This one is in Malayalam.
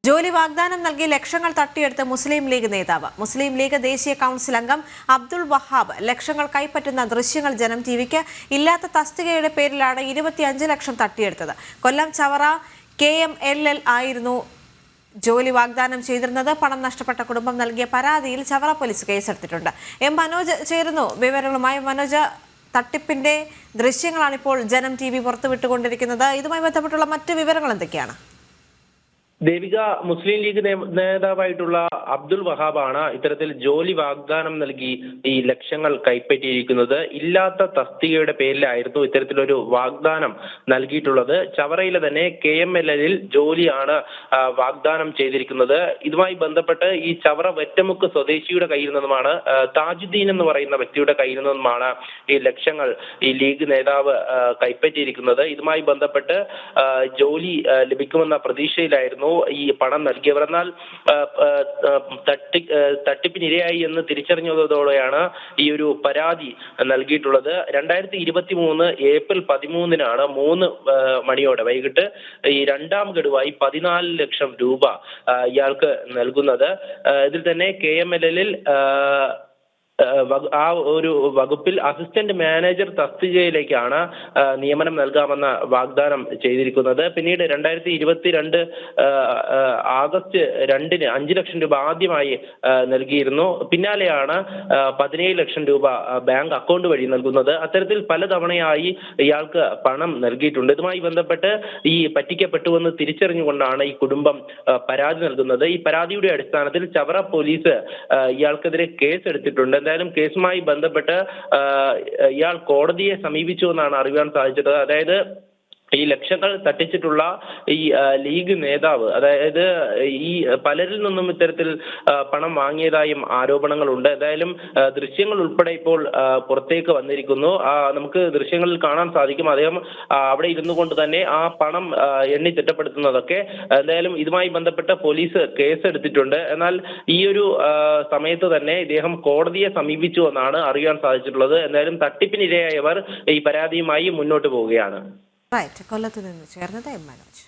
ജോലി വാഗ്ദാനം നൽകി ലക്ഷങ്ങൾ തട്ടിയെടുത്ത മുസ്ലിം ലീഗ് നേതാവ്. മുസ്ലിം ലീഗ് ദേശീയ കൗൺസിൽ അംഗം അബ്ദുൾ വഹാബ് ലക്ഷങ്ങൾ കൈപ്പറ്റുന്ന ദൃശ്യങ്ങൾ ജനം ടിവിക്ക് ഇല്ലാത്ത തസ്തികയുടെ പേരിലാണ് 25 ലക്ഷം തട്ടിയെടുത്തത്. കൊല്ലം ചവറ KMLL ആയിരുന്നു ജോലി വാഗ്ദാനം ചെയ്തിരുന്നത്. പണം നഷ്ടപ്പെട്ട കുടുംബം നൽകിയ പരാതിയിൽ ചവറ പോലീസ് കേസെടുത്തിട്ടുണ്ട്. മനോജ് ചേരുന്നു വിവരങ്ങളുമായി. മനോജ്, തട്ടിപ്പിന്റെ ദൃശ്യങ്ങളാണിപ്പോൾ ജനം TV പുറത്തുവിട്ടുകൊണ്ടിരിക്കുന്നത്. ഇതുമായി ബന്ധപ്പെട്ടുള്ള മറ്റു വിവരങ്ങൾ എന്തൊക്കെയാണ്? ദേവിക, മുസ്ലിം ലീഗ് നേതാവായിട്ടുള്ള അബ്ദുൾ വഹാബാണ് ഇത്തരത്തിൽ ജോലി വാഗ്ദാനം നൽകി ഈ ലക്ഷങ്ങൾ കൈപ്പറ്റിയിരിക്കുന്നത്. ഇല്ലാത്ത തസ്തികയുടെ പേരിലായിരുന്നു ഇത്തരത്തിലൊരു വാഗ്ദാനം നൽകിയിട്ടുള്ളത്. ചവറയിലെ തന്നെ KMLL ജോലിയാണ് വാഗ്ദാനം ചെയ്തിരിക്കുന്നത്. ഇതുമായി ബന്ധപ്പെട്ട് ഈ ചവറ വെറ്റമുക്ക് സ്വദേശിയുടെ കയ്യിൽ നിന്നുമാണ്, താജുദ്ദീൻ എന്ന് പറയുന്ന വ്യക്തിയുടെ കയ്യിൽ നിന്നുമാണ് ഈ ലക്ഷങ്ങൾ ഈ ലീഗ് നേതാവ് കൈപ്പറ്റിയിരിക്കുന്നത്. ഇതുമായി ബന്ധപ്പെട്ട് ജോലി ലഭിക്കുമെന്ന പ്രതീക്ഷയിലായിരുന്നു ഈ പണം നൽകിയവർ. എന്നാൽ തട്ടിപ്പിനിരയായി എന്ന് തിരിച്ചറിഞ്ഞതോടെയാണ് ഈ ഒരു പരാതി നൽകിയിട്ടുള്ളത്. 2023 ഏപ്രിൽ 13-നാണ് 3 മണിയോടെ വൈകിട്ട് ഈ രണ്ടാം ഗഡുവായി 14 ലക്ഷം രൂപ ഇയാൾക്ക് നൽകുന്നത്. ഇതിൽ തന്നെ KMLL ആ ഒരു വകുപ്പിൽ അസിസ്റ്റന്റ് മാനേജർ തസ്തികയിലേക്കാണ് നിയമനം നൽകാമെന്ന വാഗ്ദാനം ചെയ്തിരിക്കുന്നത്. പിന്നീട് 2022 ആഗസ്റ്റ് 2-ന് 5 ലക്ഷം രൂപ ആദ്യമായി നൽകിയിരുന്നു. പിന്നാലെയാണ് 17 ലക്ഷം രൂപ ബാങ്ക് അക്കൗണ്ട് വഴി നൽകുന്നത്. അത്തരത്തിൽ പലതവണയായി ഇയാൾക്ക് പണം നൽകിയിട്ടുണ്ട്. ഇതുമായി ബന്ധപ്പെട്ട് ഈ പറ്റിക്കപ്പെട്ടുവെന്ന് തിരിച്ചറിഞ്ഞുകൊണ്ടാണ് ഈ കുടുംബം പരാതി നൽകുന്നത്. ഈ പരാതിയുടെ അടിസ്ഥാനത്തിൽ ചവറ പോലീസ് ഇയാൾക്കെതിരെ കേസ് എടുത്തിട്ടുണ്ട്. എന്തായാലും കേസുമായി ബന്ധപ്പെട്ട് ഇയാൾ കോടതിയെ സമീപിച്ചു എന്നാണ് അറിയാൻ സാധിച്ചത്. അതായത് ഈ ലക്ഷങ്ങൾ തട്ടിച്ചിട്ടുള്ള ഈ ലീഗ് നേതാവ്, അതായത് ഈ പലരിൽ നിന്നും ഇത്തരത്തിൽ പണം വാങ്ങിയതായും ആരോപണങ്ങളുണ്ട്. എന്തായാലും ദൃശ്യങ്ങൾ ഉൾപ്പെടെ ഇപ്പോൾ പുറത്തേക്ക് വന്നിരിക്കുന്നു. നമുക്ക് ദൃശ്യങ്ങളിൽ കാണാൻ സാധിക്കും അദ്ദേഹം അവിടെ ഇരുന്നു കൊണ്ട് തന്നെ ആ പണം എണ്ണി തിട്ടപ്പെടുത്തുന്നതൊക്കെ. എന്തായാലും ഇതുമായി ബന്ധപ്പെട്ട് പോലീസ് കേസെടുത്തിട്ടുണ്ട്. എന്നാൽ ഈ ഒരു സമയത്ത് തന്നെ ഇദ്ദേഹം കോടതിയെ സമീപിച്ചു എന്നാണ് അറിയാൻ സാധിച്ചിട്ടുള്ളത്. എന്തായാലും തട്ടിപ്പിനിരയായവർ ഈ പരാതിയുമായി മുന്നോട്ട് പോവുകയാണ്. കൊല്ലത്ത് നിന്ന് ചേർന്നത് മനോജ്.